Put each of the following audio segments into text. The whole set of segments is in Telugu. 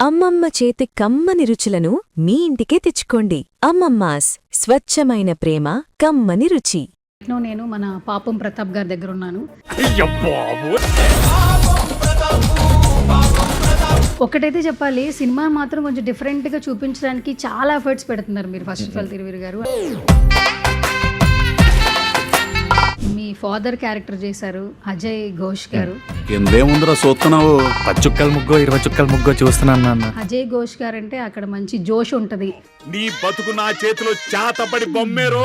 అమ్మమ్మ చేతి కమ్మని రుచులను మీ ఇంటికే తెచ్చుకోండి. అమ్మమ్మాస్ స్వచ్ఛమైన ప్రేమ కమ్మని రుచి. నేను మన పాపం ప్రతాప్ గారి దగ్గర ఉన్నాను. ఒకటైతే చెప్పాలి, సినిమా మాత్రం కొంచెం డిఫరెంట్గా చూపించడానికి చాలా ఎఫర్ట్స్ పెడుతున్నారు మీరు. ఫస్ట్ ఆఫ్ ఆల్ తిరువీరు గారు మీ ఫాదర్ క్యారెక్టర్ చేశారు అజయ్ ఘోష్ గారు. ఎందేముందిరా చూస్తున్నావు, 10 చుక్కల ముగ్గో 20 చుక్కల ముగ్గో చూస్తున్నాను నాన్న. అజయ్ ఘోష్ గారు అంటే అక్కడ మంచి జోష్ ఉంటది. నీ బతుకు నా చేతిలో చాతపడి బొమ్మేరో.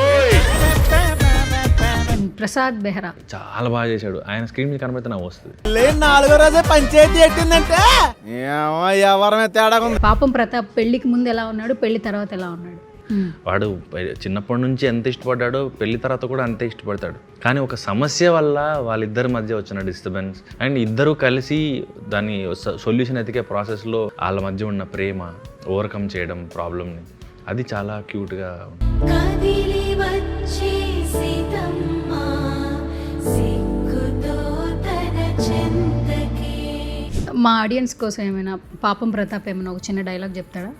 ప్రసాద్ బెహ్రా చాలా బాగా చేశాడు. ఆయన స్క్రీన్ మీద కనబడితే నాకు వస్తుంది. లేని 4వ రోజే పంచాయతీ ఎట్టిందంటే ఎవరమే తేడా ఉంది. పాపం ప్రతాప్ పెళ్లికి ముందు ఎలా ఉన్నాడు, పెళ్లి తర్వాత ఎలా ఉన్నాడు? వాడు చిన్నప్పటి నుంచి ఎంత ఇష్టపడ్డాడో పెళ్లి తర్వాత కూడా అంతే ఇష్టపడతాడు. కానీ ఒక సమస్య వల్ల వాళ్ళిద్దరి మధ్య వచ్చిన డిస్టర్బెన్స్ అండ్ ఇద్దరు కలిసి దాన్ని సొల్యూషన్ ఎతికే ప్రాసెస్లో వాళ్ళ మధ్య ఉన్న ప్రేమ ఓవర్కమ్ చేయడం ప్రాబ్లమ్ని, అది చాలా క్యూట్గా మా ఆడియన్స్ కోసం ఏమైనా పాపం ప్రతాప్ ఏమైనా ఒక చిన్న డైలాగ్ చెప్తాడా?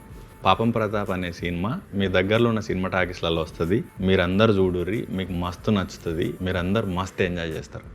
పాపం ప్రతాప్ అనే సినిమా మీ దగ్గరలో ఉన్న సినిమా టాకీస్లలో వస్తుంది. మీరందరూ చూడుర్రి, మీకు మస్తు నచ్చుతుంది, మీరందరూ మస్తు ఎంజాయ్ చేస్తారు.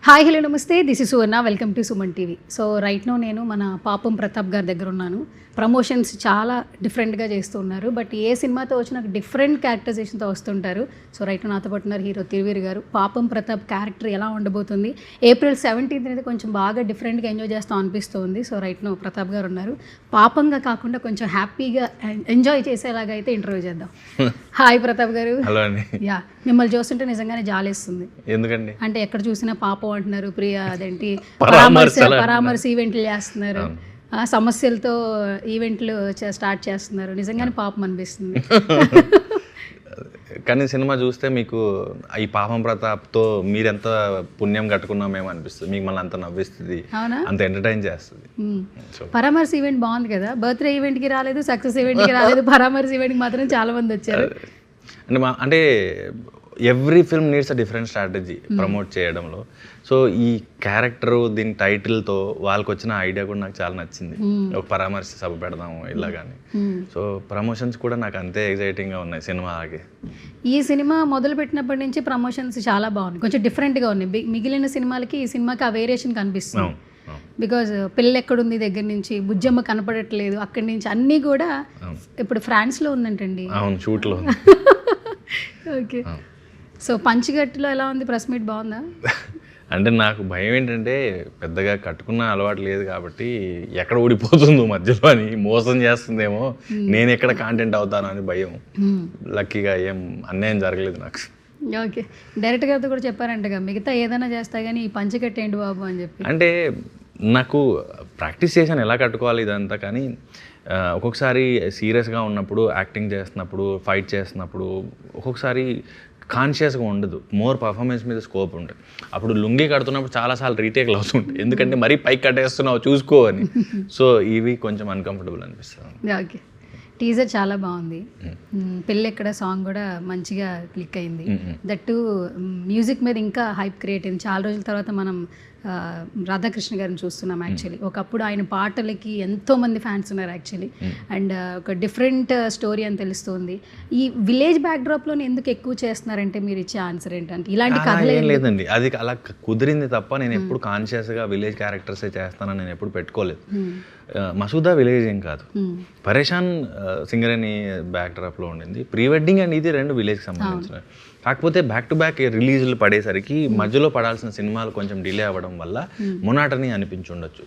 హాయ్ హలో నమస్తే, this is Suvarna, welcome to Suman TV. So right now నేను మన పాపం ప్రతాప్ గారి దగ్గర ఉన్నాను. ప్రమోషన్స్ చాలా డిఫరెంట్గా చేస్తూ ఉన్నారు, బట్ ఏ సినిమాతో వచ్చినా డిఫరెంట్ క్యారెక్టరైజేషన్తో వస్తుంటారు. సో రైట్ నాతో పాటు ఉన్నారు హీరో తిరువీరు గారు. పాపం ప్రతాప్ క్యారెక్టర్ ఎలా ఉండబోతుంది, April 17th అనేది కొంచెం బాగా డిఫరెంట్గా ఎంజాయ్ చేస్తాం అనిపిస్తుంది. సో రైట్ నో ప్రతాప్ గారు ఉన్నారు. పాపంగా కాకుండా కొంచెం హ్యాపీగా ఎంజాయ్ చేసేలాగా అయితే ఇంటర్వ్యూ చేద్దాం. హాయ్ ప్రతాప్ గారు. హలో అండి. యా, మిమ్మల్ని చూస్తుంటే నిజంగానే జాలేస్తుంది. ఎందుకండి? అంటే ఎక్కడ చూసినా పాపం అంటున్నారు, ప్రియా అదేంటి పరామర్శ పరామర్శ ఈవెంట్లు చేస్తున్నారు, సమస్యలతో ఈవెంట్లు స్టార్ట్ చేస్తున్నారు. నిజంగానే పాపం అనిపిస్తుంది. కానీ సినిమా చూస్తే మీకు ఈ పాపం ప్రతాప్తో మీరెంత పుణ్యం కట్టుకున్నామేమో అనిపిస్తుంది. మీకు మళ్ళీ అంత నవ్విస్తుంది, అంత ఎంటర్టైన్ చేస్తుంది. పరామర్శ ఈవెంట్ బాగుంది కదా, బర్త్డే ఈవెంట్కి రాలేదు, సక్సెస్ ఈవెంట్కి రాలేదు, పరామర్శ ఈవెంట్కి మాత్రం చాలా మంది వచ్చారు. అంటే every film needs a different strategy promote చేయడంలో. సో ఈ క్యారెక్టర్ దీని టైటిల్తో వాళ్ళకి వచ్చిన ఐడియా కూడా నాకు చాలా నచ్చింది. ఒక పరామర్శ సభ పెడదాము ఇలా కానీ. సో ప్రమోషన్స్ కూడా నాకు అంతే ఎగ్జైటింగ్గా ఉన్నాయి సినిమాకి. ఈ సినిమా మొదలు పెట్టినప్పటి నుంచి ప్రమోషన్స్ చాలా బాగున్నాయి, కొంచెం డిఫరెంట్గా ఉన్నాయి. మిగిలిన సినిమాలకి ఈ సినిమాకి ఆ వేరియేషన్ కనిపిస్తుంది. బికాజ్ పిల్ల ఎక్కడుంది దగ్గర నుంచి బుజ్జమ్మ కనపడట్లేదు, అక్కడి నుంచి అన్నీ కూడా ఇప్పుడు ఫ్రాన్స్లో ఉందంటండి. అవును, షూట్లో. ఓకే. సో పంచగట్టులో ఎలా ఉంది, ప్రెస్ మీట్ బాగుందా? అంటే నాకు భయం ఏంటంటే పెద్దగా కట్టుకున్న అలవాటు లేదు కాబట్టి ఎక్కడ ఊడిపోతుందో మధ్యలో అని, మోసం చేస్తుందేమో, నేను ఎక్కడ కాంటెంట్ అవుతాను అని భయం. లక్కీగా ఏం అన్యాయం జరగలేదు నాకు. ఓకే. డైరెక్ట్ గారితో కూడా చెప్పారంటగా మిగతా ఏదైనా చేస్తా కానీ ఈ పంచగట్టు ఏంటి బాబు అని చెప్పి. అంటే నాకు ప్రాక్టీస్ చేశాను ఎలా కట్టుకోవాలి ఇదంతా, కానీ ఒక్కొక్కసారి సీరియస్గా ఉన్నప్పుడు, యాక్టింగ్ చేస్తున్నప్పుడు, ఫైట్ చేస్తున్నప్పుడు ఒక్కొక్కసారి కాన్షియస్గా ఉండదు, మోర్ పర్ఫార్మెన్స్ మీద స్కోప్ ఉంటుంది. అప్పుడు లుంగి కడుతున్నప్పుడు చాలాసార్లు రీటేక్లు అవుతుంటాయి, ఎందుకంటే మరీ పైకి కట్టేస్తున్నావు చూసుకో అని. సో ఇవి కొంచెం అన్కంఫర్టబుల్ అనిపిస్తుంది. ఓకే. టీజర్ చాలా బాగుంది, పెళ్ళి ఎక్కడ సాంగ్ కూడా మంచిగా క్లిక్ అయింది. దట్టు మ్యూజిక్ మీద ఇంకా హైప్ క్రియేట్ అయింది. చాలా రోజుల తర్వాత మనం రాధాకృష్ణ గారిని చూస్తున్నాం. యాక్చువల్లీ ఒకప్పుడు ఆయన పాటలకి ఎంతోమంది ఫ్యాన్స్ ఉన్నారు యాక్చువల్లీ, అండ్ ఒక డిఫరెంట్ స్టోరీ అని తెలుస్తుంది. ఈ విలేజ్ బ్యాక్డ్రాప్లో ఎందుకు ఎక్కువ చేస్తున్నారంటే మీరు ఇచ్చే ఆన్సర్ ఏంటంటే ఇలాంటి కథలు ఏం లేదండి, అది అలా కుదిరింది తప్ప నేను ఎప్పుడు కాన్షియస్గా విలేజ్ క్యారెక్టర్సే చేస్తానని నేను ఎప్పుడు పెట్టుకోలేదు. మసూదా విలేజ్ ఏం కాదు, పరేషాన్ సింగరేణి బ్యాక్డ్రాప్లో ఉండింది. ప్రీ వెడ్డింగ్ అండ్ ఇది రెండు విలేజ్కి సంబంధించిన. కాకపోతే బ్యాక్ టు బ్యాక్ రిలీజ్లు పడేసరికి మధ్యలో పడాల్సిన సినిమాలు కొంచెం డిలే అవ్వడం వల్ల మొనాటనీ అనిపించుండొచ్చు.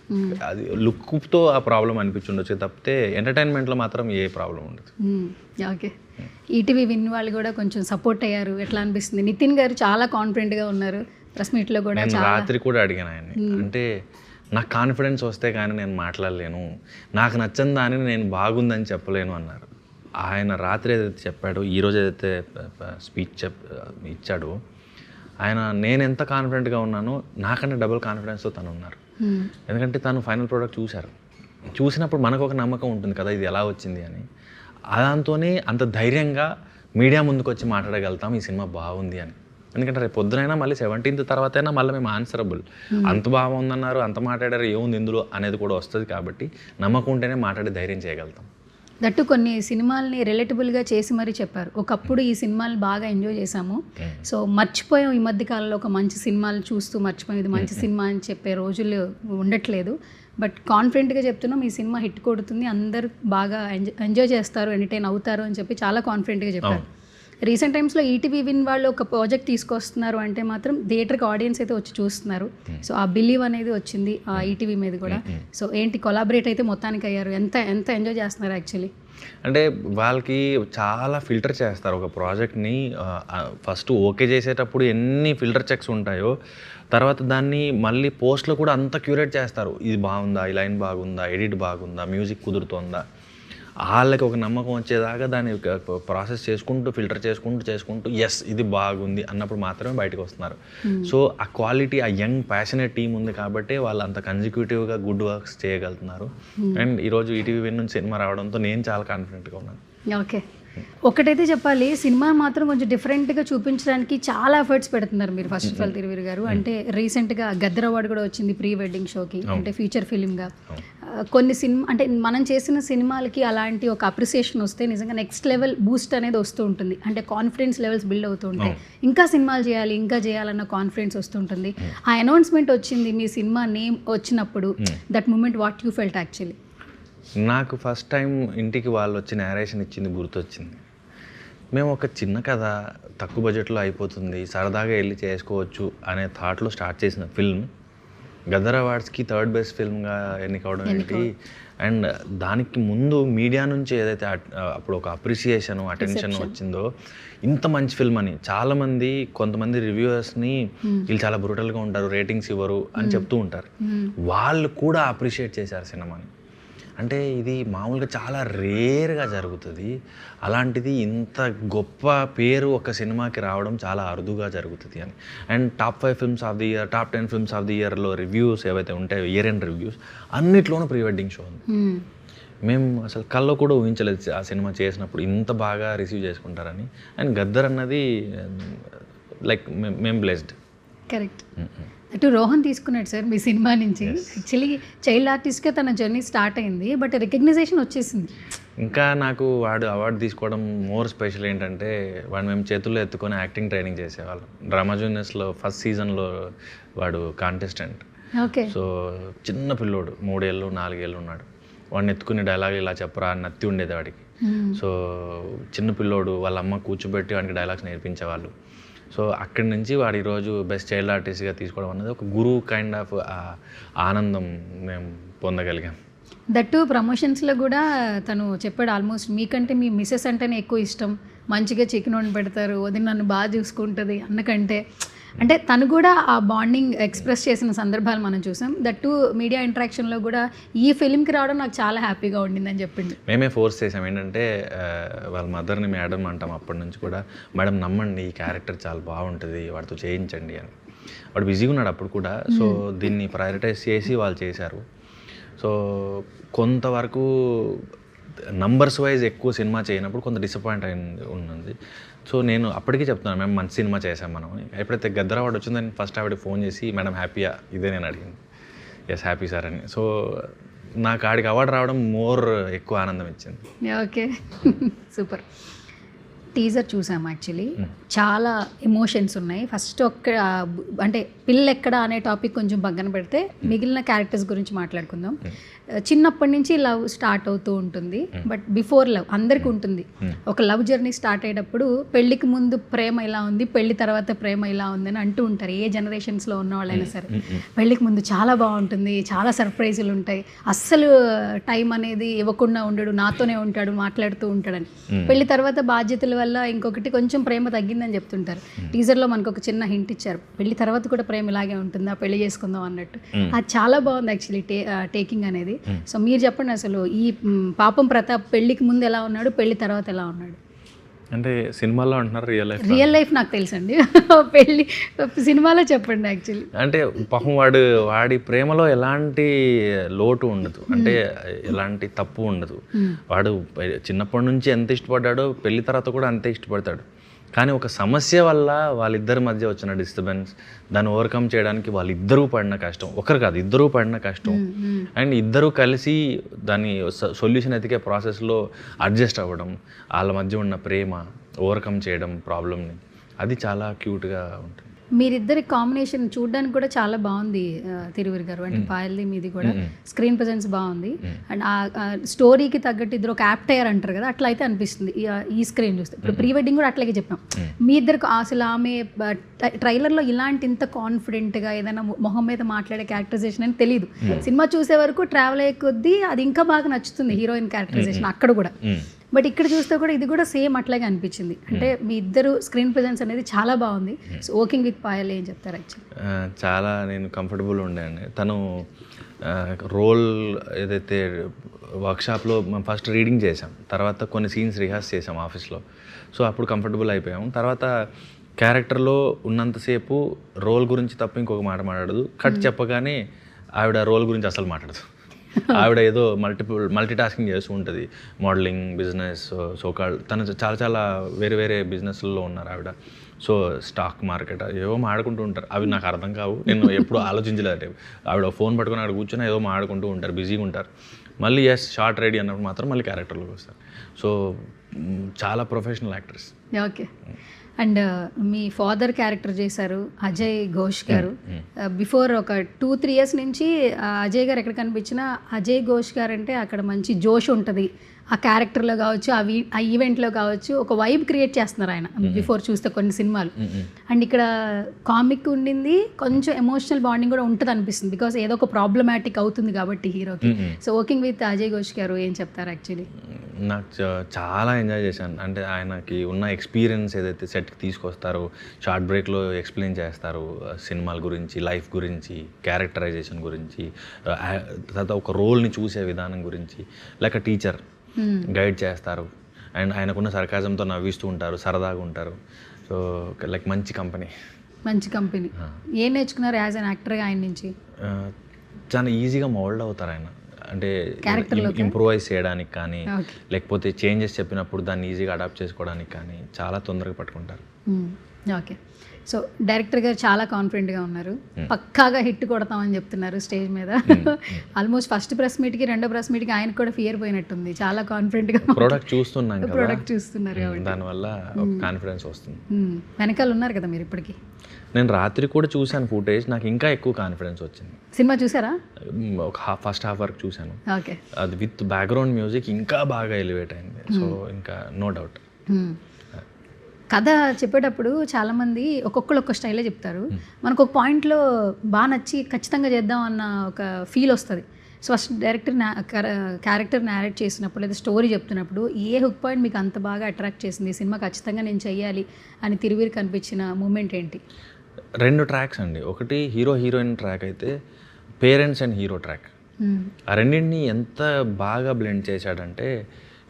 అది లుక్తో ఆ ప్రాబ్లం అనిపించుండొచ్చు తప్పితే ఎంటర్టైన్మెంట్లో మాత్రం ఏ ప్రాబ్లం ఉండదు. ఓకే. ఈటీవీ విన్ వాళ్ళు కూడా కొంచెం సపోర్ట్ అయ్యారు, ఎట్లా అనిపిస్తుంది? నితిన్ గారు చాలా కాన్ఫిడెంట్గా ఉన్నారు ప్రెస్ మీట్లో కూడా. నేను రాత్రి కూడా అడిగాను ఆయన్ని, అంటే నాకు కాన్ఫిడెన్స్ వస్తే కానీ నేను మాట్లాడలేను, నాకు నచ్చని దానిని నేను బాగుందని చెప్పలేను అన్నారు. ఆయన రాత్రి ఏదైతే చెప్పాడో, ఈరోజు ఏదైతే స్పీచ్ ఇచ్చాడో ఆయన, నేను ఎంత కాన్ఫిడెంట్గా ఉన్నానో నాకన్నా డబుల్ కాన్ఫిడెన్స్తో తను ఉన్నారు. ఎందుకంటే తను ఫైనల్ ప్రోడక్ట్ చూశారు, చూసినప్పుడు మనకు ఒక నమ్మకం ఉంటుంది కదా ఇది ఎలా వచ్చింది అని. దాంతోనే అంత ధైర్యంగా మీడియా ముందుకు వచ్చి మాట్లాడగలుగుతాం ఈ సినిమా బాగుంది అని. ఎందుకంటే రేపు పొద్దునైనా మళ్ళీ 17th తర్వాత అయినా మళ్ళీ మేము ఆన్సరబుల్. అంత బాగుందన్నారు, అంత మాట్లాడారు, ఏముంది ఇందులో అనేది కూడా వస్తుంది. కాబట్టి నమ్మకం ఉంటేనే మాట్లాడి ధైర్యం చేయగలుగుతాం. దట్టు కొన్ని సినిమాల్ని రిలేటబుల్గా చేసి మరీ చెప్పారు. ఒకప్పుడు ఈ సినిమాలు బాగా ఎంజాయ్ చేశాము, సో మర్చిపోయాం. ఈ మధ్య కాలంలో ఒక మంచి సినిమాలు చూస్తూ మర్చిపోయాం, ఇది మంచి సినిమా అని చెప్పే రోజులు ఉండట్లేదు. బట్ కాన్ఫిడెంట్గా చెప్తున్నాం, ఈ సినిమా హిట్ కొడుతుంది, అందరూ బాగా ఎంజాయ్ చేస్తారు, ఎంటర్టైన్ అవుతారు అని చెప్పి చాలా కాన్ఫిడెంట్గా చెప్పారు. రీసెంట్ టైమ్స్లో ఈటీవీ విన్ వాళ్ళు ఒక ప్రాజెక్ట్ తీసుకొస్తున్నారు అంటే మాత్రం థియేటర్కి ఆడియన్స్ అయితే వచ్చి చూస్తున్నారు. సో ఆ బిలీవ్ అనేది వచ్చింది ఆ ఈటీవీ మీద కూడా. సో ఏంటి కొలాబరేట్ అయితే మొత్తానికి అయ్యారు, ఎంత ఎంత ఎంజాయ్ చేస్తున్నారు యాక్చువల్లీ? అంటే వాళ్ళకి చాలా ఫిల్టర్ చేస్తారు ఒక ప్రాజెక్ట్ని. ఫస్ట్ ఓకే చేసేటప్పుడు ఎన్ని ఫిల్టర్ చెక్స్ ఉంటాయో, తర్వాత దాన్ని మళ్ళీ పోస్ట్లో కూడా అంత క్యూరేట్ చేస్తారు. ఇది బాగుందా, ఈ లైన్ బాగుందా, ఎడిట్ బాగుందా, మ్యూజిక్ కుదురుతుందా, వాళ్ళకి ఒక నమ్మకం వచ్చేదాకా దాన్ని ప్రాసెస్ చేసుకుంటూ ఫిల్టర్ చేసుకుంటూ ఎస్ ఇది బాగుంది అన్నప్పుడు మాత్రమే బయటకు వస్తున్నారు. సో ఆ క్వాలిటీ, ఆ యంగ్ ప్యాషనేట్ టీం ఉంది కాబట్టి వాళ్ళు అంత కన్సిక్యూటివ్గా గుడ్ వర్క్స్ చేయగలుగుతున్నారు. అండ్ ఈరోజు ఈటీవీ విన్ నుంచి సినిమా రావడంతో నేను చాలా కాన్ఫిడెంట్గా ఉన్నాను. ఓకే, ఒకటైతే చెప్పాలి, సినిమా మాత్రం కొంచెం డిఫరెంట్గా చూపించడానికి చాలా ఎఫర్ట్స్ పెడుతున్నారు మీరు ఫస్ట్ ఆఫ్ ఆల్ తిరువీర్ గారు. అంటే రీసెంట్గా గద్దర్ అవార్డు కూడా వచ్చింది ప్రీ వెడ్డింగ్ షోకి, అంటే ఫీచర్ ఫిలింగా. కొన్ని సినిమా అంటే మనం చేసిన సినిమాలకి అలాంటి ఒక అప్రిసియేషన్ వస్తే నిజంగా నెక్స్ట్ లెవెల్ బూస్ట్ అనేది వస్తూ ఉంటుంది. అంటే కాన్ఫిడెన్స్ లెవెల్స్ బిల్డ్ అవుతూ ఉంటాయి, ఇంకా సినిమాలు చేయాలి, ఇంకా చేయాలన్న కాన్ఫిడెన్స్ వస్తుంటుంది. ఆ అనౌన్స్మెంట్ వచ్చింది మీ సినిమా నేమ్ వచ్చినప్పుడు, that moment what you felt actually? నాకు ఫస్ట్ టైం ఇంటికి వాళ్ళు వచ్చి నేరేషన్ ఇచ్చింది గుర్తొచ్చింది. మేము ఒక చిన్న కథ తక్కువ బడ్జెట్లో అయిపోతుంది, సరదాగా వెళ్ళి చేసుకోవచ్చు అనే థాట్లో స్టార్ట్ చేసిన ఫిల్మ్ గదర్ అవార్డ్స్కి 3rd బెస్ట్ ఫిల్మ్గా ఎన్నికవడం ఏంటి. అండ్ దానికి ముందు మీడియా నుంచి ఏదైతే అప్పుడు ఒక అప్రిసియేషన్, అటెన్షన్ వచ్చిందో, ఇంత మంచి ఫిల్మ్ అని చాలామంది, కొంతమంది రివ్యూవర్స్ని వీళ్ళు చాలా బ్రూటల్గా ఉంటారు, రేటింగ్స్ ఇవ్వరు అని చెప్తూ ఉంటారు. వాళ్ళు కూడా అప్రిషియేట్ చేశారు సినిమాని. అంటే ఇది మామూలుగా చాలా రేర్గా జరుగుతుంది. అలాంటిది ఇంత గొప్ప పేరు ఒక సినిమాకి రావడం చాలా అరుదుగా జరుగుతుంది అని. And top 5 films of the year, top 10 films of the ఇయర్లో రివ్యూస్ ఏవైతే ఉంటాయో, ఇయర్ ఎండ్ రివ్యూస్ అన్నిట్లోనూ ప్రీ వెడ్డింగ్ షో ఉంది. మేము అసలు కల్లో కూడా ఊహించలేదు ఆ సినిమా చేసినప్పుడు ఇంత బాగా రిసీవ్ చేసుకుంటారని. అండ్ గద్దర్ అన్నది లైక్ మేము బ్లెస్డ్. కరెక్ట్. అటు రోహన్ తీసుకున్నాడు సార్ మీ సినిమా నుంచి. యాక్చువల్లీ చైల్డ్ ఆర్టిస్ట్గా తన జర్నీ స్టార్ట్ అయింది, బట్ రికగ్నైజేషన్ వచ్చేసింది. ఇంకా నాకు వాడు అవార్డు తీసుకోవడం మోర్ స్పెషల్ ఏంటంటే, వాడు మేము చేతుల్లో ఎత్తుకొని యాక్టింగ్ ట్రైనింగ్ చేసేవాళ్ళం. డ్రామా జూనియర్స్లో ఫస్ట్ సీజన్లో వాడు కాంటెస్టెంట్. ఓకే. సో చిన్న పిల్లోడు, 3 ఏళ్ళు 4 ఏళ్ళు ఉన్నాడు. వాడిని ఎత్తుకునే డైలాగ్ ఇలా చెప్పరా అని నత్తి ఉండేది వాడికి. సో చిన్న పిల్లోడు, వాళ్ళ అమ్మ కూర్చోబెట్టి వాడికి డైలాగ్స్ నేర్పించేవాళ్ళు. సో అక్కడి నుంచి వాడు ఈరోజు బెస్ట్ చైల్డ్ ఆర్టిస్ట్గా తీసుకోవడం అనేది ఒక గురువు కైండ్ ఆఫ్ ఆనందం మేము పొందగలిగాం. దట్టు ప్రమోషన్స్లో కూడా తను చెప్పాడు, ఆల్మోస్ట్ మీకంటే మీ మిస్సెస్ అంటేనే ఎక్కువ ఇష్టం, మంచిగా చికెన్ వండి పెడతారు, వదిన నన్ను బాగా చూసుకుంటుంది అన్నకంటే. అంటే తను కూడా ఆ బాండింగ్ ఎక్స్ప్రెస్ చేసిన సందర్భాలు మనం చూసాం. దట్టు మీడియా ఇంటరాక్షన్లో కూడా ఈ ఫిల్మ్కి రావడం నాకు చాలా హ్యాపీగా ఉండిందని చెప్పింది. మేమే ఫోర్స్ చేసాం. ఏంటంటే వాళ్ళ మదర్ని మేడం అంటాం అప్పటి నుంచి కూడా, మేడం నమ్మండి ఈ క్యారెక్టర్ చాలా బాగుంటుంది, వాడితో చేయించండి అని. వాడు బిజీగా ఉన్నాడు అప్పుడు కూడా. సో దీన్ని ప్రయారిటైజ్ చేసి వాళ్ళు చేశారు. సో కొంతవరకు నంబర్స్ వైజ్ ఎక్కువ సినిమా చేయనప్పుడు కొంత డిసప్పాయింట్ ఉన్నది. సో నేను అప్పటికీ చెప్తున్నాను, మేము మంచి సినిమా చేసాం మనం. ఎప్పుడైతే గద్దర్ అవార్డు వచ్చిందని ఫస్ట్ ఆవిడ ఫోన్ చేసి, మేడం హ్యాపీయా, ఇదే నేను అడిగింది. ఎస్ హ్యాపీ సార్ అని. సో నాకు ఆడికి అవార్డు రావడం మోర్ ఎక్కువ ఆనందం ఇచ్చింది. Okay, super. టీజర్ చూసాము యాక్చువల్లీ, చాలా ఎమోషన్స్ ఉన్నాయి. ఫస్ట్ అంటే పిల్ల ఎక్కడ అనే టాపిక్ కొంచెం పక్కన పెడితే మిగిలిన క్యారెక్టర్స్ గురించి మాట్లాడుకుందాం. చిన్నప్పటి నుంచి లవ్ స్టార్ట్ అవుతూ ఉంటుంది, బట్ బిఫోర్ లవ్ అందరికీ ఉంటుంది. ఒక లవ్ జర్నీ స్టార్ట్ అయ్యేటప్పుడు పెళ్లికి ముందు ప్రేమ ఇలా ఉంది, పెళ్లి తర్వాత ప్రేమ ఇలా ఉంది అని అంటూ ఉంటారు, ఏ జనరేషన్స్లో ఉన్న వాళ్ళైనా సరే. పెళ్లికి ముందు చాలా బాగుంటుంది, చాలా సర్ప్రైజులు ఉంటాయి, అస్సలు టైం అనేది ఇవ్వకుండా ఉండడు, నాతోనే ఉంటాడు, మాట్లాడుతూ ఉంటాడని. పెళ్లి తర్వాత బాధ్యతల వల్ల ఇంకొకటి కొంచెం ప్రేమ తగ్గిందని చెప్తుంటారు. టీజర్లో మనకు ఒక చిన్న హింట్ ఇచ్చారు, పెళ్లి తర్వాత కూడా ప్రేమ ఇలాగే ఉంటుందా, పెళ్లి చేసుకుందాం అన్నట్టు. అది చాలా బాగుంది యాక్చువల్లీ టేకింగ్ అనేది. సో మీరు చెప్పండి, అసలు ఈ పాపం ప్రతాప్ పెళ్లికి ముందు ఎలా ఉన్నాడు, పెళ్లి తర్వాత ఎలా ఉన్నాడు? అంటే సినిమాలో అంటున్నారు, రియల్ లైఫ్ నాకు తెలుసండి, పెళ్లి సినిమాలో చెప్పండి యాక్చువల్లీ. అంటే పాపం వాడి ప్రేమలో ఎలాంటి లోటు ఉండదు, అంటే ఎలాంటి తప్పు ఉండదు. వాడు చిన్నప్పటి నుంచి ఎంత ఇష్టపడ్డాడో పెళ్లి తర్వాత కూడా అంతే ఇష్టపడతాడు. కానీ ఒక సమస్య వల్ల వాళ్ళిద్దరి మధ్య వచ్చిన డిస్టర్బెన్స్, దాన్ని ఓవర్కమ్ చేయడానికి వాళ్ళిద్దరూ పడిన కష్టం, ఒకరు కాదు ఇద్దరూ పడిన కష్టం, అండ్ ఇద్దరూ కలిసి దాన్ని సొల్యూషన్ ఎతికే ప్రాసెస్లో అడ్జస్ట్ అవ్వడం, వాళ్ళ మధ్య ఉన్న ప్రేమ ఓవర్కమ్ చేయడం ప్రాబ్లమ్ని, అది చాలా క్యూట్గా ఉంటుంది. మీరిద్దరి కాంబినేషన్ చూడడానికి కూడా చాలా బాగుంది తిరువురి గారు, అంటే పాయల్ది మీది కూడా స్క్రీన్ ప్రెజెన్స్ బాగుంది. అండ్ ఆ స్టోరీకి తగ్గట్టు ఇద్దరు ఒక యాప్ట్ అయ్యారు అంటారు కదా, అట్లా అయితే అనిపిస్తుంది ఈ స్క్రీన్ చూస్తే. ఇప్పుడు ప్రీ వెడ్డింగ్ కూడా అట్లాగే చెప్పాం. మీ ఇద్దరికి అసలు ఆమె ట్రైలర్లో ఇలాంటి ఇంత కాన్ఫిడెంట్గా ఏదైనా మొహం మీద మాట్లాడే క్యారెక్టరైజేషన్ అని తెలియదు. సినిమా చూసే వరకు ట్రావెల్ అయ్యే కొద్దీ అది ఇంకా బాగా నచ్చుతుంది హీరోయిన్ క్యారెక్టరైజేషన్ అక్కడ కూడా. బట్ ఇక్కడ చూస్తే కూడా ఇది కూడా సేమ్ అట్లాగే అనిపించింది. అంటే మీ ఇద్దరు స్క్రీన్ ప్రెజెన్స్ అనేది చాలా బాగుంది. సో వర్కింగ్ విత్ పాయల్ ఏం చెప్తారు? యాక్చువల్లీ చాలా నేను కంఫర్టబుల్ ఉండే. తను రోల్ ఏదైతే వర్క్షాప్లో మనం ఫస్ట్ రీడింగ్ చేసాం, తర్వాత కొన్ని సీన్స్ రిహార్స్ చేసాం ఆఫీస్లో. సో అప్పుడు కంఫర్టబుల్ అయిపోయాం. తర్వాత క్యారెక్టర్లో ఉన్నంతసేపు రోల్ గురించి తప్ప ఇంకొక మాట మాట్లాడదు. కట్ చెప్పగానే ఆవిడ రోల్ గురించి అసలు మాట్లాడదు. ఆవిడ ఏదో మల్టీ టాస్కింగ్ చేస్తూ ఉంటుంది. మోడలింగ్, బిజినెస్, సోకాల్ తను చాలా వేరే వేరే బిజినెస్లలో ఉన్నారు ఆవిడ. సో స్టాక్ మార్కెట్ ఏవో మాడుకుంటూ ఉంటారు, అవి నాకు అర్థం కావు, నేను ఎప్పుడు ఆలోచించలేదు. ఆవిడ ఫోన్ పట్టుకొని ఆవిడ కూర్చొని ఏదో మాడుకుంటూ ఉంటారు, బిజీగా ఉంటారు. మళ్ళీ షార్ట్ రెడీ అన్నప్పుడు మాత్రం మళ్ళీ క్యారెక్టర్లోకి వస్తారు. సో చాలా professional actors. Okay. And me father character చేశారు అజయ్ ఘోష్ గారు. బిఫోర్ ఒక 2-3 years నుంచి అజయ్ గారు ఎక్కడ కనిపించినా అజయ్ ఘోష్ గారు అంటే అక్కడ మంచి జోష్ ఉంటుంది ఆ క్యారెక్టర్లో కావచ్చు, ఆ ఈవెంట్లో కావచ్చు, ఒక వైబ్ క్రియేట్ చేస్తున్నారు ఆయన బిఫోర్ చూస్తే కొన్ని సినిమాలు. అండ్ ఇక్కడ కామిక్ ఉండింది, కొంచెం ఎమోషనల్ బాండింగ్ కూడా ఉంటుంది అనిపిస్తుంది, బికాస్ ఏదో ఒక ప్రాబ్లమాటిక్ అవుతుంది కాబట్టి హీరోకి. So working with Ajay Ghosh గారు ఏం చెప్తారు? యాక్చువల్లీ నాకు చాలా ఎంజాయ్ చేశాను. అంటే ఆయనకి ఉన్న ఎక్స్పీరియన్స్ ఏదైతే సెట్కి తీసుకొస్తారో, షార్ట్ బ్రేక్లో ఎక్స్ప్లెయిన్ చేస్తారు సినిమాల గురించి, లైఫ్ గురించి, క్యారెక్టరైజేషన్ గురించి, తర్వాత ఒక రోల్ని చూసే విధానం గురించి, లైక్ టీచర్ గైడ్ చేస్తారు. అండ్ ఆయనకున్న సర్కాజంతో నవ్విస్తూ ఉంటారు, సరదాగా ఉంటారు. సో లైక్ మంచి కంపెనీ. ఏం నేర్చుకున్నారు యాజ్ అన్ యాక్టర్గా ఆయన నుంచి? చాలా ఈజీగా మోల్డ్ అవుతారు ఆయన. అంటే ఇంప్రూవైజ్ చేయడానికి కానీ, లేకపోతే చేంజెస్ చెప్పినప్పుడు దాన్ని ఈజీగా అడాప్ట్ చేసుకోవడానికి కానీ చాలా తొందరగా పట్టుకుంటారు. ఓకే. సో డైరెక్టర్ గారు చాలా కాన్ఫిడెంట్గా ఉన్నారు, పక్కాగా హిట్ కొడతామని చెప్తున్నారు స్టేజ్ మీద. ఆల్మోస్ట్ ఫస్ట్ ప్రెస్ మీట్కి, రెండో ప్రెస్ మీట్కి ఆయన కూడా ఫియర్ పోయినట్టుంది, చాలా కాన్ఫిడెంట్గా ప్రోడక్ట్ చూస్తున్నారు కాబట్టి దానివల్ల కాన్ఫిడెన్స్ వస్తుంది. వెనకాల ఉన్నారు కదా మీరు ఇప్పటికీ. నేను రాత్రి కూడా చూశాను ఫుటేజ్, నాకు ఇంకా ఎక్కువ కాన్ఫిడెన్స్ వచ్చింది. సినిమా చూసారా? ఒక ఫస్ట్ హాఫ్ వరకు చూశాను. ఓకే. అది విత్ బ్యాక్గ్రౌండ్ మ్యూజిక్ ఇంకా బాగా ఎలివేట్ అయింది. సో ఇంకా నో డౌట్. కథ చెప్పేటప్పుడు చాలామంది ఒక్కొక్కరు ఒక్క స్టైలే చెప్తారు. మనకు ఒక పాయింట్లో బాగా నచ్చి ఖచ్చితంగా చేద్దాం అన్న ఒక ఫీల్ వస్తుంది. సో ఫస్ట్ క్యారెక్టర్ నేరేట్ చేసినప్పుడు లేదా స్టోరీ చెప్తున్నప్పుడు ఏ హుక్ పాయింట్ మీకు అంత బాగా అట్రాక్ట్ చేసింది, ఈ సినిమా ఖచ్చితంగా నేను చెయ్యాలి అని తిరువిరి కనిపించిన మూమెంట్ ఏంటి? 2 ట్రాక్స్ అండి. ఒకటి హీరో హీరోయిన్ ట్రాక్ అయితే, పేరెంట్స్ అండ్ హీరో ట్రాక్. ఆ రెండింటిని ఎంత బాగా బ్లెండ్ చేశాడంటే,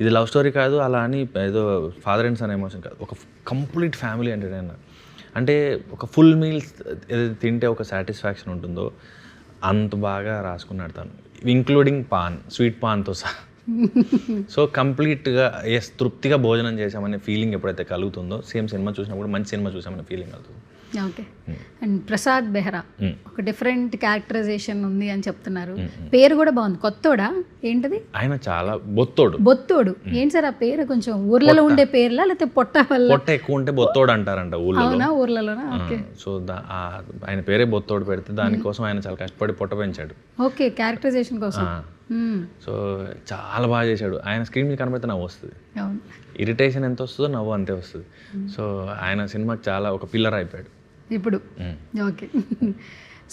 ఇది లవ్ స్టోరీ కాదు, అలా అని ఏదో ఫాదర్ అండ్ సన్ ఎమోషన్ కాదు, ఒక కంప్లీట్ ఫ్యామిలీ ఎంటర్టైనర్. అంటే ఒక ఫుల్ మీల్స్ ఏదైతే తింటే ఒక సాటిస్ఫాక్షన్ ఉంటుందో అంత బాగా రాసుకున్నాడు తను, ఇంక్లూడింగ్ స్వీట్ పాన్తో సహా. సో కంప్లీట్గా తృప్తిగా భోజనం చేసామనే ఫీలింగ్ ఎప్పుడైతే కలుగుతుందో, సేమ్ సినిమా చూసినప్పుడు మంచి సినిమా చూసామనే ఫీలింగ్ కలుగుతుంది. ఓకే. అండ్ ప్రసాద్ బెహ్రా ఒక డిఫరెంట్ క్యారెక్టరైజేషన్ ఉంది అని చెప్తున్నారు. పేరు కూడా బాగుంది, కొత్తోడా ఏంటది? ఆయన చాలా బొత్తోడు. ఏంటి సార్ ఆ పేరు? కొంచెం ఊర్లలో ఉండే పేర్లా లేకపోతే పొట్ట ఎక్కువ ఉంటే బొత్తోడు అంటారంట ఊర్లలోనా? ఓకే. సో ఆయన పేరే బొత్తోడు పెడితే దానికోసం ఆయన చాలా కష్టపడి పొట్ట పెంచాడు. ఓకే, క్యారెక్టరైజేషన్ కోసం. సో చాలా బాగా చేశాడు. ఆయన స్క్రీన్ మీద కనబడితే నవ్వు వస్తుంది, ఇరిటేషన్ ఎంత వస్తుందో నవ్వు అంతే వస్తుంది. సో ఆయన సినిమాకి చాలా ఒక పిల్లర్ అయిపోయాడు ఇప్పుడు. ఓకే.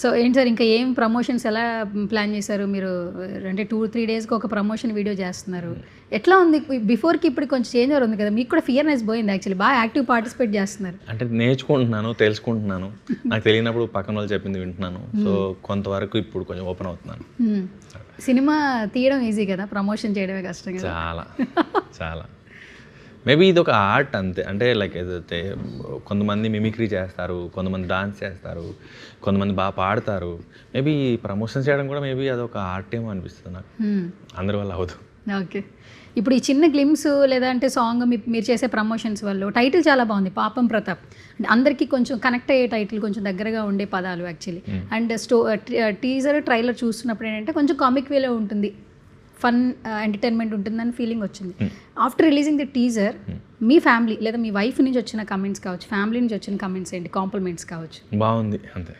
సో ఏంటి సార్ ఇంకా ఏం ప్రమోషన్స్ ఎలా ప్లాన్ చేశారు మీరు? అంటే 2-3 daysకి ఒక ప్రమోషన్ వీడియో చేస్తున్నారు, ఎట్లా ఉంది? బిఫోర్కి ఇప్పుడు కొంచెం చేంజ్ ఉంది కదా, మీకు కూడా ఫియర్నెస్ పోయింది యాక్చువల్లీ, బాగా యాక్టివ్ పార్టిసిపేట్ చేస్తున్నారు. అంటే నేర్చుకుంటున్నాను, తెలుసుకుంటున్నాను, నాకు తెలియనప్పుడు పక్కన వాళ్ళు చెప్పింది వింటున్నాను. సో కొంతవరకు ఇప్పుడు కొంచెం ఓపెన్ అవుతున్నాను. సినిమా తీయడం ఈజీ కదా, ప్రమోషన్ చేయడమే కష్టం కదా. చాలా మేబీ ఇది ఒక ఆర్ట్ అంతే. అంటే లైక్ ఏదైతే కొంతమంది మిమిక్రీ చేస్తారు, కొంతమంది డాన్స్ చేస్తారు, కొంతమంది బాగా పాడతారు. మేబీ ప్రమోషన్ చేయడం కూడా మేబీ అదొక ఆర్ట్ ఏమో అనిపిస్తుంది నాకు. అందరి వల్ల అవ్వదు. ఓకే. ఇప్పుడు ఈ చిన్న గ్లిమ్స్ లేదంటే సాంగ్ మీరు చేసే ప్రమోషన్స్ వల్ల టైటిల్ చాలా బాగుంది, పాపం ప్రతాప్. అంటే అందరికీ కొంచెం కనెక్ట్ అయ్యే టైటిల్, కొంచెం దగ్గరగా ఉండే పదాలు యాక్చువల్లీ. అండ్ టీజర్ ట్రైలర్ చూస్తున్నప్పుడు ఏంటంటే కొంచెం కామిక్ వేలో ఉంటుంది, ఫన్ ఎంటర్టైన్మెంట్ ఉంటుందని ఫీలింగ్ వచ్చింది. After releasing the teaser me family లేదా మీ వైఫ్ నుంచి వచ్చిన కమెంట్స్ కావచ్చు, ఫ్యామిలీ నుంచి వచ్చిన కమెంట్స్ ఏంటి, కాంప్లిమెంట్స్ కావచ్చు? బాగుంది, అంతే,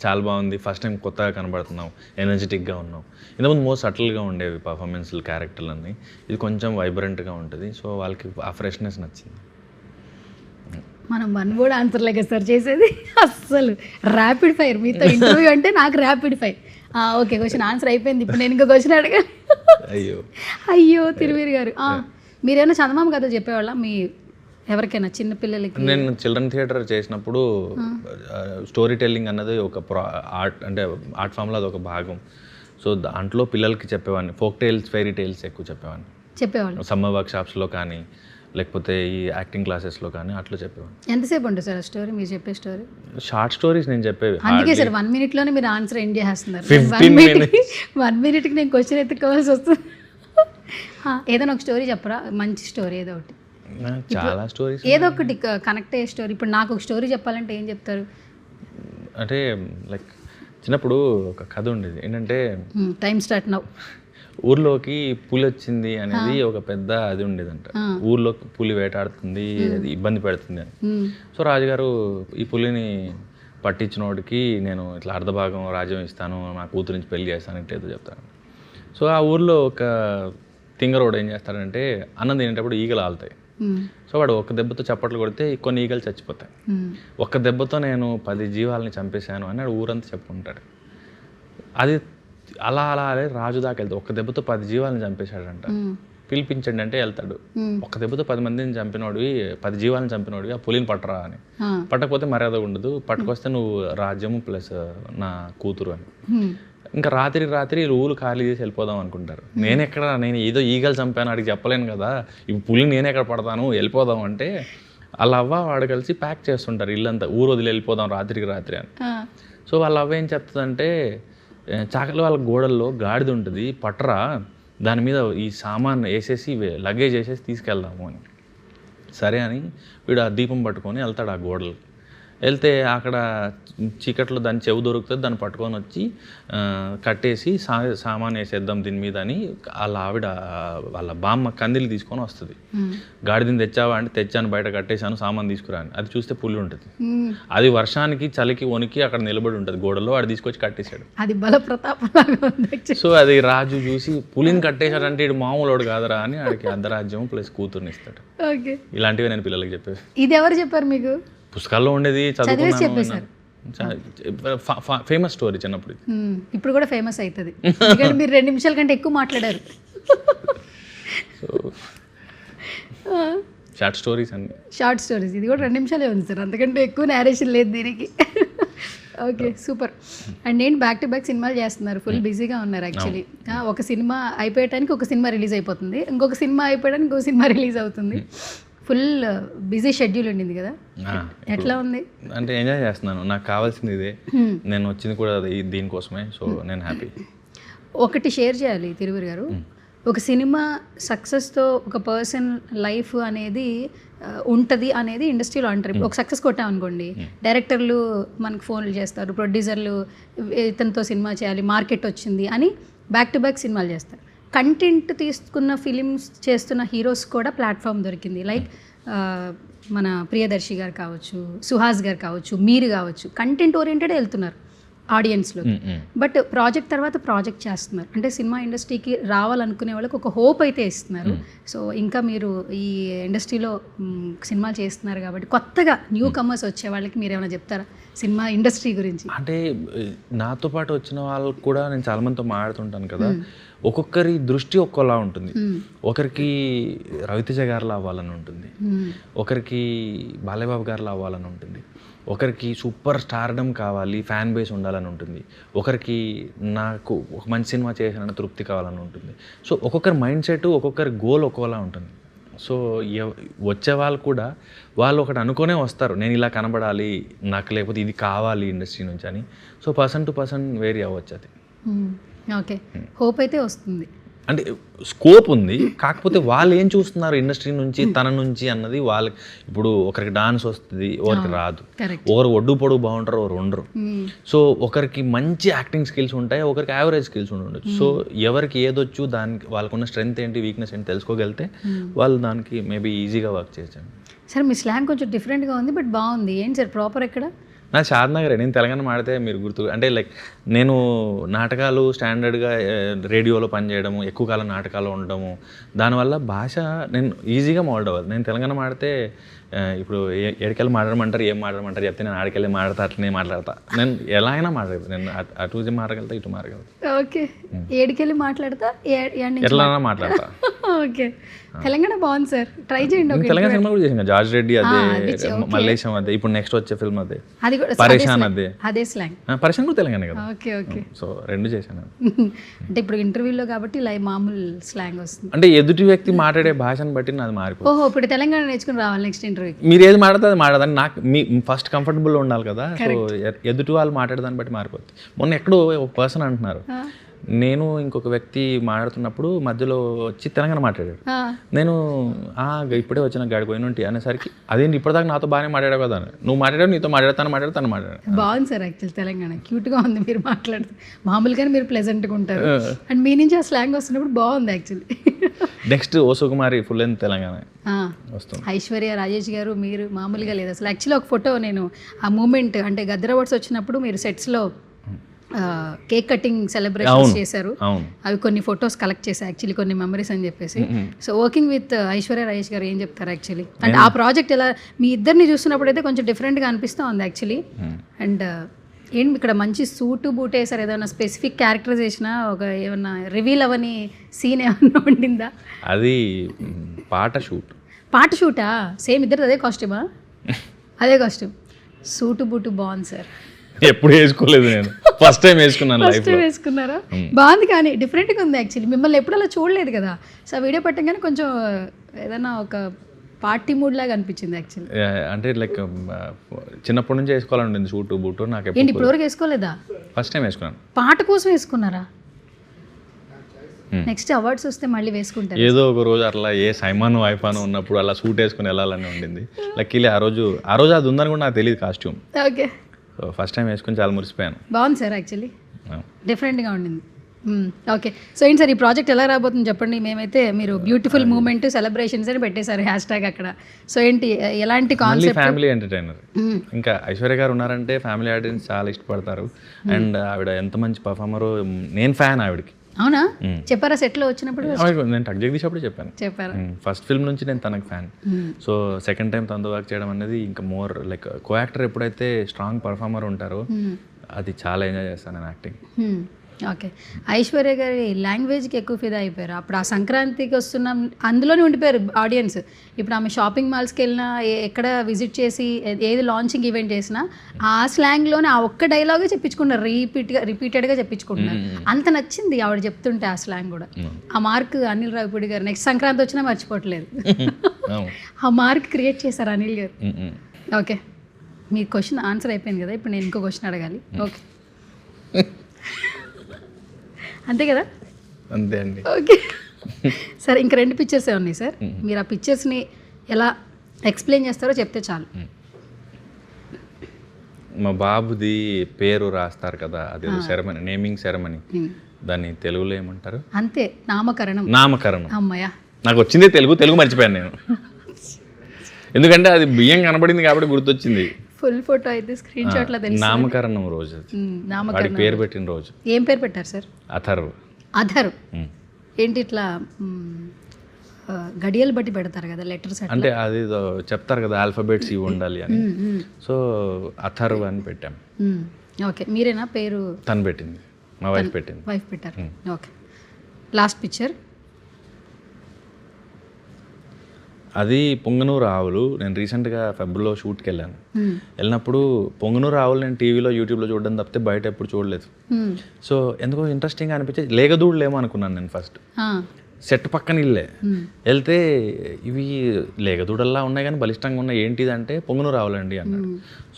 చాలా బాగుంది. ఫస్ట్ టైం కొత్తగా కనబడుతున్నాం, ఎనర్జెటిక్గా ఉన్నాం. ఇంతకుముందు మోస్ట్ సటిల్గా ఉండేవి పర్ఫార్మెన్స్లు, క్యారెక్టర్లన్నీ. ఇది కొంచెం వైబ్రెంట్గా ఉంటుంది, సో వాళ్ళకి ఆ ఫ్రెష్నెస్ నచ్చింది. మనం వన్ వర్డ్ ఆన్సర్ లేక సార్ చేసేది, అస్సలు ర్యాపిడ్ ఫైర్. మీతో ఇంటర్వ్యూ అంటే నాకు rapid fire. Okay, question answer అయిపోయింది, ఇప్పుడు నేను ఇంకో క్వశ్చన్ అడగాలి. అయ్యో తిరువీర్ గారు, మీరేమైనా చందమామ కథ చెప్పేవాళ్ళ మీ ఎవరికైనా చిన్నపిల్లలకి? నేను చిల్డ్రన్ థియేటర్ చేసినప్పుడు స్టోరీ టెల్లింగ్ అన్నది ఒక ఆర్ట్, అంటే ఆర్ట్ ఫామ్లో అది ఒక భాగం. సో దాంట్లో పిల్లలకి చెప్పేవాడిని, ఫోక్ టైల్స్, ఫెయిరీ టైల్స్ ఎక్కువ చెప్పేవాడిని. సమ్మర్ వర్క్ షాప్స్లో కానీ లేకపోతే ఈ యాక్టింగ్ క్లాసెస్లో కానీ అట్లా చెప్పేవాడిని. ఎంతసేపు ఉంటుంది సార్ స్టోరీ, మీరు చెప్పే స్టోరీ? షార్ట్ స్టోరీస్ నేను చెప్పేవి. అందుకే సార్ 1 minute మీరు ఆన్సర్ ఎండ్ చేస్తున్నారు. 1 minute నేను క్వశ్చన్ ఎత్తుకోవాల్సి వస్తుంది. ఏదైనా ఒక స్టోరీ చెప్పరా, మంచి స్టోరీ ఏదో ఒకటి. చాలా స్టోరీస్, ఏదో ఒకటి కనెక్ట్ అయ్యే స్టోరీ. ఇప్పుడు నాకు ఒక స్టోరీ చెప్పాలంటే ఏం చెప్తారు? అంటే లైక్ చిన్నప్పుడు ఒక కథ ఉండేది, ఏంటంటే టైం స్టార్ట్ నౌ. ఊర్లోకి పులి వచ్చింది అనేది ఒక పెద్ద అది ఉండేదంట. ఊర్లో పులి వేటాడుతుంది, అది ఇబ్బంది పెడుతుంది అని. సో రాజుగారు ఈ పులిని పట్టించినోడికి నేను ఇట్లా అర్ధభాగం రాజ్యం ఇస్తాను, నా కూతురు నుంచి పెళ్లి చేస్తాను అంటే ఏదో చెప్తాను. సో ఆ ఊర్లో ఒక తింగరోడు ఏం చేస్తాడంటే, అన్నం తినేటప్పుడు ఈగలు ఆలుతాయి. సో వాడు ఒక దెబ్బతో చప్పట్లు కొడితే కొన్ని ఈగలు చచ్చిపోతాయి. ఒక్క దెబ్బతో నేను 10 జీవాలని చంపేశాను అని ఊరంతా చెప్పుకుంటాడు. అది అలా అలా అలా రాజు దాకా వెళ్తాడు. ఒక్క దెబ్బతో 10 జీవాలను చంపేశాడంట. పిలిపించండి అంటే వెళ్తాడు. ఒక్క దెబ్బతో 10 మందిని చంపినోడివి, 10 జీవాలను చంపినోడివి ఆ పులిని పట్టరా అని. పట్టకపోతే మర్యాద ఉండదు, పట్టుకొస్తే నువ్వు రాజ్యము ప్లస్ నా కూతురు అని. ఇంకా రాత్రి ఊరు ఖాళీ చేసి వెళ్ళిపోదాం అనుకుంటారు. నేను ఏదో ఈగలు చంపాను, అడిగి చెప్పలేను కదా, ఇప్పుడు పులిని నేను ఎక్కడ పడతాను, వెళ్ళిపోదాం అంటే వాళ్ళ అవ్వ వాడు కలిసి ప్యాక్ చేస్తుంటారు ఇల్లంతా, ఊరు వదిలి వెళ్ళిపోదాం రాత్రికి రాత్రి అని. సో వాళ్ళ అవ్వ ఏం చెప్తుందంటే, చాకలి వాళ్ళ గోడల్లో గాడిద ఉంటుంది, పట్టరా, దాని మీద ఈ సామాన్ వేసేసి లగేజ్ వేసేసి తీసుకెళ్దాము అని. సరే అని వీడు ఆ దీపం పట్టుకొని వెళ్తాడు ఆ గోడలు. వెళ్తే అక్కడ చీకట్లో దాని చెవు దొరుకుతుంది, దాన్ని పట్టుకొని వచ్చి కట్టేసి సామాన్ వేసేద్దాం దీని మీద అని వాళ్ళ బామ్మ కందిలు తీసుకొని వస్తుంది. గాడిదని తెచ్చావా అంటే తెచ్చాను, బయట కట్టేశాను, సామాన్ తీసుకురా అని. అది చూస్తే పులి ఉంటుంది. అది వర్షానికి చలికి వణికి అక్కడ నిలబడి ఉంటుంది గోడలో, వాడు తీసుకొచ్చి కట్టేశాడు. అది బల ప్రతాపం. సో అది రాజు చూసి పులిని కట్టేశాడంటే ఇటు మామూలుడు కాదరా అని వాడికి అర్ధరాజ్యం ప్లస్ కూతుర్ని ఇస్తాడు. ఇలాంటివి నేను పిల్లలకి చెప్పేది. ఇది ఎవరు చెప్పారు మీకు? పుస్తకాల్లో ఉండేది, చదువుకున్నాను. ఫేమస్ స్టోరీ చిన్నప్పుడు. ఇప్పుడు కూడా ఫేమస్ అవుతుంది, ఎందుకంటే మీరు 2 నిమిషాల కంటే ఎక్కువ మాట్లాడారు. సో షార్ట్ స్టోరీస్ అన్ని షార్ట్ స్టోరీస్. ఇది కూడా 2 నిమిషాలే ఉంది సార్, అంతకంటే ఎక్కువ నేరేషన్ లేదు దీనికి. Okay, super. అండ్ నేను బ్యాక్ టు బ్యాక్ సినిమాలు చేస్తున్నారు, ఫుల్ బిజీగా ఉన్నారు యాక్చువల్లీ. ఒక సినిమా అయిపోయటానికి ఒక సినిమా రిలీజ్ అయిపోతుంది, ఇంకొక సినిమా అయిపోయడానికి ఇంకొక సినిమా రిలీజ్ అవుతుంది. ఫుల్ బిజీ షెడ్యూల్ ఉండింది కదా, ఎట్లా ఉంది? అంటే ఎంజాయ్ చేస్తున్నాను, నాకు కావాల్సింది ఇదే, నేను వచ్చింది కూడా దీనికోసమే. సో నేను హ్యాపీ. ఒకటి షేర్ చేయాలి తిరువూరి గారు, ఒక సినిమా సక్సెస్తో ఒక పర్సన్ లైఫ్ అనేది ఉంటుంది అనేది ఇండస్ట్రీలో అంటారు. ఒక సక్సెస్ కొట్టామనుకోండి, డైరెక్టర్లు మనకు ఫోన్లు చేస్తారు, ప్రొడ్యూసర్లు ఇతనితో సినిమా చేయాలి, మార్కెట్ వచ్చింది అని బ్యాక్ టు బ్యాక్ సినిమాలు చేస్తారు. కంటెంట్ తీసుకున్న ఫిలిమ్స్ చేస్తున్న హీరోస్ కూడా ప్లాట్ఫామ్ దొరికింది. లైక్ మన ప్రియదర్శి గారు కావచ్చు, సుహాస్ గారు కావచ్చు, మీరు కావచ్చు, కంటెంట్ ఓరియంటెడ్ వెళ్తున్నారు ఆడియన్స్లో. బట్ ప్రాజెక్ట్ తర్వాత ప్రాజెక్ట్ చేస్తున్నారు అంటే సినిమా ఇండస్ట్రీకి రావాలనుకునే వాళ్ళకి ఒక హోప్ అయితే ఇస్తున్నారు. సో ఇంకా మీరు ఈ ఇండస్ట్రీలో సినిమాలు చేస్తున్నారు కాబట్టి కొత్తగా న్యూ కమర్స్ వచ్చే వాళ్ళకి మీరు ఏమైనా చెప్తారా సినిమా ఇండస్ట్రీ గురించి? అంటే నాతో పాటు వచ్చిన వాళ్ళకి కూడా నేను చాలా మందితో మాట్లాడుతుంటాను కదా, ఒక్కొక్కరి దృష్టి ఒక్కోలా ఉంటుంది. ఒకరికి రవితేజ గారిలా అవ్వాలని ఉంటుంది, ఒకరికి బాలయ్యబాబు గారిలా అవ్వాలని ఉంటుంది, ఒకరికి సూపర్ స్టార్డమ్ కావాలి, ఫ్యాన్ బేస్ ఉండాలని ఉంటుంది, ఒకరికి నాకు ఒక మంచి సినిమా చేసిన తృప్తి కావాలని ఉంటుంది. సో ఒక్కొక్కరి మైండ్ సెట్, ఒక్కొక్కరి గోల్ ఒక్కోలా ఉంటుంది. సో వచ్చే వాళ్ళు కూడా వాళ్ళు ఒకటి అనుకునే వస్తారు, నేను ఇలా కనబడాలి, నాకు లేకపోతే ఇది కావాలి ఇండస్ట్రీ నుంచి అని. So person to person vary అవ్వచ్చు అది. ఓకే, హోప్ అయితే వస్తుంది. అంటే స్కోప్ ఉంది, కాకపోతే వాళ్ళు ఏం చూస్తున్నారు ఇండస్ట్రీ నుంచి తన నుంచి అన్నది వాళ్ళకి. ఇప్పుడు ఒకరికి డాన్స్ వస్తుంది, ఒకరికి రాదు, ఒకరు ఒడ్డు పొడుగు బాగుంటారు, ఒకరు ఉండరు. సో ఒకరికి మంచి యాక్టింగ్ స్కిల్స్ ఉంటాయి, ఒకరికి యావరేజ్ స్కిల్స్ ఉండొచ్చు. సో ఎవరికి ఏదొచ్చు దానికి వాళ్ళకున్న స్ట్రెంగ్త్ ఏంటి, వీక్నెస్ ఏంటి తెలుసుకోగలితే వాళ్ళు దానికి మేబీ ఈజీగా వర్క్ చేయొచ్చు. సార్ మీ స్లాంగ్ కొంచెం డిఫరెంట్గా ఉంది, బట్ బాగుంది. ఏంటి సార్ ప్రాపర్ ఎక్కడ? నా షాద్నగరే. నేను తెలంగాణ మాడితే మీరు గుర్తు, అంటే లైక్ నేను నాటకాలు స్టాండర్డ్గా రేడియోలో పనిచేయడము, ఎక్కువ కాలం నాటకాలు ఉండడము, దానివల్ల భాష నేను ఈజీగా మోల్డ్ అవ్వదు. నేను తెలంగాణ మాడితే ఇప్పుడు ఎడికెళ్ళి మాట్లాడమంటారు, ఏం మాట్లాడమంటారు చెప్తే నేను ఆడికెళ్ళి మాట్లాడతా, అట్లనే మాట్లాడతా. నేను ఎలా అయినా మాట్లాడదు, నేను అటు మాట్లాడగలుగుతా, ఇటు మాట్లాడగలుగుతా. ఓకే, ఏడికెళ్ళి మాట్లాడతా, ఎట్లైనా మాట్లాడతా. ఓకే, తెలంగాణ బాగుంది సార్, ట్రై చేయండి. తెలంగాణ సినిమా కూడా చేసాను, జార్జ్ రెడ్డి అదే, మల్లేశం అదే, ఇప్పుడు నెక్స్ట్ వచ్చే ఫిల్మ్ అదే, పరేషాన్ అదే. అదే స్లాంగ్. పరేషాన్ కూడా తెలంగాణ కదా. Okay okay. సో రెండు చేశాను. అంటే ఇప్పుడు ఇంటర్వ్యూలో కాబట్టి ఇలా మామూలు స్లాంగ్ వస్తుంది. అంటే ఎదుటి వ్యక్తి మాట్లాడే భాషను బట్టి నాది మారిపోతుంది. ఓహో, ఇప్పుడు తెలంగాణ నేర్చుకుని రావాలి నెక్స్ట్ ఇంటర్వ్యూకి. మీరు ఏది మాట్లాడితే అది మాట్లాడదని నాకు మీ ఫస్ట్ కంఫర్టబుల్ ఉండాలి కదా. సో ఎదుటి వాళ్ళు మాట్లాడదాన్ని బట్టి మారిపోతుంది. మొన్న ఎక్కడో ఒక పర్సన్ అంటున్నారు, నేను ఇంకొక వ్యక్తి మాట్లాడుతున్నప్పుడు మధ్యలో వచ్చి తెలంగాణ మాట్లాడాడు. నేను ఇప్పుడే వచ్చిన గాడికి పోయినంటి అనేసరికి అదేంటి ఇప్పటిదాకా నాతో బాగానే మాట్లాడావు కదా, నువ్వు మాట్లాడావు, నీతో మాట్లాడతాను మాట్లాడాడు. బాగుంది సార్, యాక్చువల్లీ తెలంగాణ క్యూట్గా ఉంది మీరు మాట్లాడుతూ. మామూలుగానే మీరు ప్లెజెంట్గా ఉంటారు, అండ్ మీ నుంచి ఆ స్లాంగ్ వస్తున్నప్పుడు బాగుంది యాక్చువల్లీ. నెక్స్ట్ ఓ సుకుమారి ఫుల్ లెంత్ తెలంగాణ వస్తుంది. ఐశ్వర్య రాజేష్ గారు మీరు మామూలుగా లేదు అసలు. యాక్చువల్లీ ఒక ఫోటో నేను ఆ మూమెంట్ అంటే గద్దర్ అవార్డ్స్ వచ్చినప్పుడు మీరు సెట్స్లో కేక్ కటింగ్ సెలబ్రేషన్స్ చేశారు, అవి కొన్ని ఫొటోస్ కలెక్ట్ చేశారు యాక్చువల్లీ, కొన్ని మెమరీస్ అని చెప్పేసి. So working with Aishwarya Rajesh గారు ఏం చెప్తారు యాక్చువల్లీ, అంటే ఆ ప్రాజెక్ట్ ఎలా మీ ఇద్దరిని చూస్తున్నప్పుడు అయితే కొంచెం డిఫరెంట్గా అనిపిస్తూ ఉంది యాక్చువల్లీ. అండ్ ఏంటి ఇక్కడ మంచి సూటు బూట్ వేసారు, ఏదైనా స్పెసిఫిక్ క్యారెక్టరైజేషన్, ఒక ఏమన్నా రివీల్ అవని సీన్ ఏమన్నా ఉండిందా? అది పాట షూటా? సేమ్ ఇద్దరు అదే కాస్ట్యూమా? అదే కాస్ట్యూమ్. సూటు బూటు బాగుంది సార్. ఎప్పుడు వేసుకోలేదు, నేను ఫస్ట్ టైం వేసుకున్నాను. ఫస్ట్ టైం వేసుకున్నారా? బాగుంది, కానీ డిఫరెంట్గా ఉంది యాక్చువల్లీ. మిమ్మల్ని ఎప్పుడు అలా చూడలేదు కదా, సో వీడియో పెట్టగానే కొంచెం ఏదైనా ఒక పార్టీ మూడ్ లాగా అనిపించింది యాక్చువల్లీ. అంటే లైక్ చిన్నప్పటి నుంచి వేసుకోవాలని ఉంటుంది సూటు బూటు. నాకు ఏంటి ఇప్పుడు వరకు వేసుకోలేదా? ఫస్ట్ టైం వేసుకున్నాను. పాట కోసం వేసుకున్నారా? నెక్స్ట్ అవార్డ్స్ వస్తే మళ్ళీ వేసుకుంటారు. ఏదో ఒక రోజు అట్లా ఏ సైమాన్ వైఫాన్ ఉన్నప్పుడు అలా సూట్ వేసుకుని వెళ్ళాలని ఉండింది. లక్కీలీ ఆ రోజు అది ఉందని కూడా నాకు తెలియదు costume. Okay, so first time వేసుకుని చాలా మురిసిపోయాను. బాగుంది సార్ యాక్చువల్లీ, డిఫరెంట్గా ఉండింది. ఓకే, సో ఏంటి సార్ ఈ ప్రాజెక్ట్ ఎలా రాబోతుంది చెప్పండి. మేమైతే మీరు బ్యూటిఫుల్ మూమెంట్ సెలబ్రేషన్స్ అని పెట్టేశారు హ్యాష్ ట్యాగ్ అక్కడ. సో ఏంటి ఎలాంటి కాన్సెప్ట్? Family entertainer. ఇంకా ఐశ్వర్య గారు ఉన్నారంటే ఫ్యామిలీ ఆడియన్స్ చాలా ఇష్టపడతారు. అండ్ ఆవిడ ఎంత మంచి పర్ఫార్మరో, నేను ఫ్యాన్ ఆవిడకి. అవునా? చెప్పారా సెట్లో వచ్చినప్పుడు? నేను టక్ జగదీష్ చెప్పాను. ఫస్ట్ ఫిల్మ్ నుంచి నేను తనకు ఫ్యాన్. సో సెకండ్ టైం తనతో వర్క్ చేయడం అనేది ఇంకా మోర్ లైక్ కో యాక్టర్ ఎప్పుడైతే స్ట్రాంగ్ పర్ఫార్మర్ ఉంటారో అది చాలా ఎంజాయ్ చేస్తాను నేను యాక్టింగ్. ఓకే, ఐశ్వర్య గారి లాంగ్వేజ్కి ఎక్కువ ఫిదా అయిపోయారు. అప్పుడు ఆ సంక్రాంతికి వస్తున్నాం అందులోనే ఉండిపోయారు ఆడియన్స్. ఇప్పుడు ఆమె షాపింగ్ మాల్స్కి వెళ్ళినా, ఎక్కడ విజిట్ చేసి ఏది లాంచింగ్ ఈవెంట్ చేసినా ఆ స్లాంగ్లోనే ఆ ఒక్క డైలాగే చెప్పించుకున్నారు, రిపీటెడ్గా చెప్పించుకుంటున్నారు. అంత నచ్చింది ఆవిడ చెప్తుంటే ఆ స్లాంగ్ కూడా. ఆ మార్క్ అనిల్ రావిపూడి గారు నెక్స్ట్ సంక్రాంతి వచ్చినా మర్చిపోవట్లేదు. ఆ మార్క్ క్రియేట్ చేశారు అనిల్ గారు. ఓకే, మీ క్వశ్చన్ ఆన్సర్ అయిపోయింది కదా, ఇప్పుడు నేను ఇంకో క్వశ్చన్ అడగాలి. ఓకే, అంతే కదా? అంతే అండి. ఓకే సార్, ఇంకా 2 పిక్చర్సే ఉన్నాయి సార్. మీరు ఆ పిక్చర్స్ని ఎలా ఎక్స్ప్లెయిన్ చేస్తారో చెప్తే చాలు. మా బాబుది పేరు రాస్తారు కదా, అది సెరమనీ, నేమింగ్ సెరమనీ. దాన్ని తెలుగులో ఏమంటారు? అంతే, నామకరణం. అమ్మయ్య, నాకు వచ్చింది తెలుగు మర్చిపోయాను నేను. ఎందుకంటే అది బియ్యం కనబడింది కాబట్టి గుర్తొచ్చింది. ఫుల్ ఫోటో అయితే స్క్రీన్ షాట్లో తెలుసు. నామకరణం రోజు, వాడి పేరు పెట్టిన రోజు. ఏం పేరు పెట్టారు సార్? అథర్వ్. ఏంటి ఇట్లా గడియలు బట్టి పెడతారు కదా లెటర్స్, అంటే అది చెప్తారు కదా ఆల్ఫాబెట్స్ ఇవి ఉండాలి అని. సో అథర్వ్ అని పెట్టాం. ఓకే, మీరేనా పేరు? తను పెట్టింది, మా వైఫ్ పెట్టారు. ఓకే, లాస్ట్ పిక్చర్ అది పొంగనూరు ఆవులు. నేను రీసెంట్గా ఫెబ్రవరిలో షూట్కి వెళ్ళినప్పుడు పొంగనూరు ఆవులు నేను టీవీలో యూట్యూబ్లో చూడడం తప్పితే బయట ఎప్పుడు చూడలేదు. సో ఎందుకో ఇంట్రెస్టింగ్గా అనిపించేది. లేగదూడలేమో అనుకున్నాను నేను ఫస్ట్. సెట్ పక్కన వెళ్తే ఇవి లేగదూడల్లా ఉన్నాయి కానీ బలిష్టంగా ఉన్నాయి, ఏంటిది అంటే పొంగనూరు ఆవులండి అన్నాడు.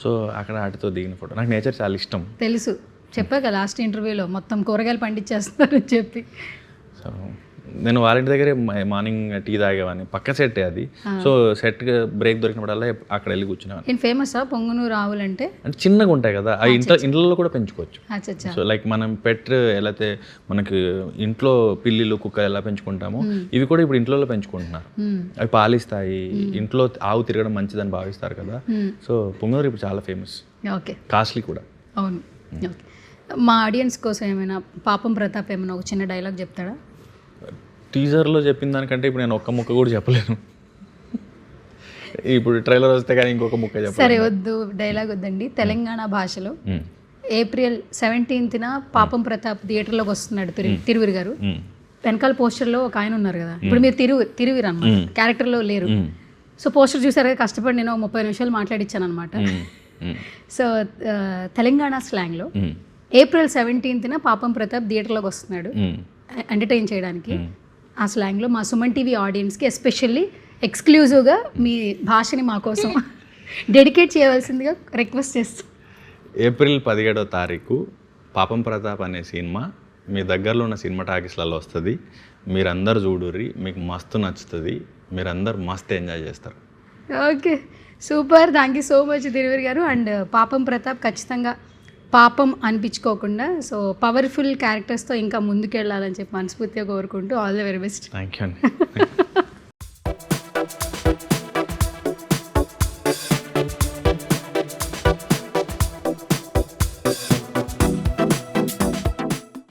సో అక్కడ వాటితో దిగిన ఫోటో. నాకు నేచర్ చాలా ఇష్టం. తెలుసు, చెప్పాక లాస్ట్ ఇంటర్వ్యూలో మొత్తం కూరగాయలు పండించేస్తారని చెప్పి. సో నేను వాళ్ళ ఇంటి దగ్గరే మార్నింగ్ టీ తాగేవాడిని, పక్క సెట్ అది. సో సెట్ బ్రేక్ దొరికినప్పుడల్లా అక్కడ వెళ్ళి కూర్చునేవాడిని. నేను ఫేమసా పొంగునూరు ఆవులు అంటే? అంటే చిన్నగా ఉంటాయి కదా, ఆ ఇంట్లో కూడా పెంచుకోవచ్చు. అచ్చా. సో లైక్ మనం పెట్ ఎలా అయితే మనకి ఇంట్లో పిల్లిలు కుక్కలు ఎలా పెంచుకుంటామో ఇవి కూడా ఇప్పుడు ఇంట్లో పెంచుకుంటున్నారు. అవి పాలిస్తాయి, ఇంట్లో ఆవు తిరగడం మంచిదని భావిస్తారు కదా. సో పొంగనూరు ఇప్పుడు చాలా ఫేమస్, ఓకే, కాస్ట్లీ కూడా. అవును. ఓకే, మా ఆడియన్స్ కోసం ఏమైనా పాపం ప్రతాప్ ఏమైనా ఒక చిన్న డైలాగ్ చెప్తాడా? టీజర్లో చెప్పిన దానికంటే ఇప్పుడు నేను ఒక్క ముక్క కూడా చెప్పలేను. ఇప్పుడు ట్రైలర్ వస్తే కానీ ఇంకొక ముక్క చెప్పాలి. సరే వద్దు, డైలాగ్ వద్దండి. తెలంగాణ భాషలో April 17th పాపం ప్రతాప్ థియేటర్లోకి వస్తున్నాడు తిరువురు గారు. వెనకాల పోస్టర్లో ఒక ఆయన ఉన్నారు కదా, ఇప్పుడు మీరు తిరువురు అన్నమాట, క్యారెక్టర్లో లేరు. సో పోస్టర్ చూసారు కదా, కష్టపడి నేను 30 నిమిషాలు మాట్లాడిచ్చాను అనమాట. సో తెలంగాణ స్లాంగ్లో April 17th పాపం ప్రతాప్ థియేటర్లోకి వస్తున్నాడు ఎంటర్టైన్ చేయడానికి. ఆ స్లాంగ్లో మా సుమన్ టీవీ ఆడియన్స్కి ఎస్పెషల్లీ ఎక్స్క్లూజివ్గా మీ భాషని మా కోసం డెడికేట్ చేయవలసిందిగా రిక్వెస్ట్ చేస్తాం. April 17 పాపం ప్రతాప్ అనే సినిమా మీ దగ్గరలో ఉన్న సినిమా టాకీస్లలో వస్తుంది. మీరందరూ చూడుర్రి, మీకు మస్తు నచ్చుతుంది, మీరందరూ మస్తు ఎంజాయ్ చేస్తారు. Okay, super, thank you so much Thiruvari గారు. అండ్ పాపం ప్రతాప్ ఖచ్చితంగా పాపం అనిపించుకోకుండా సో పవర్ఫుల్ క్యారెక్టర్స్తో ఇంకా ముందుకెళ్ళాలని చెప్పి మనస్ఫూర్తిగా కోరుకుంటూ all the very best. Thank you అండి.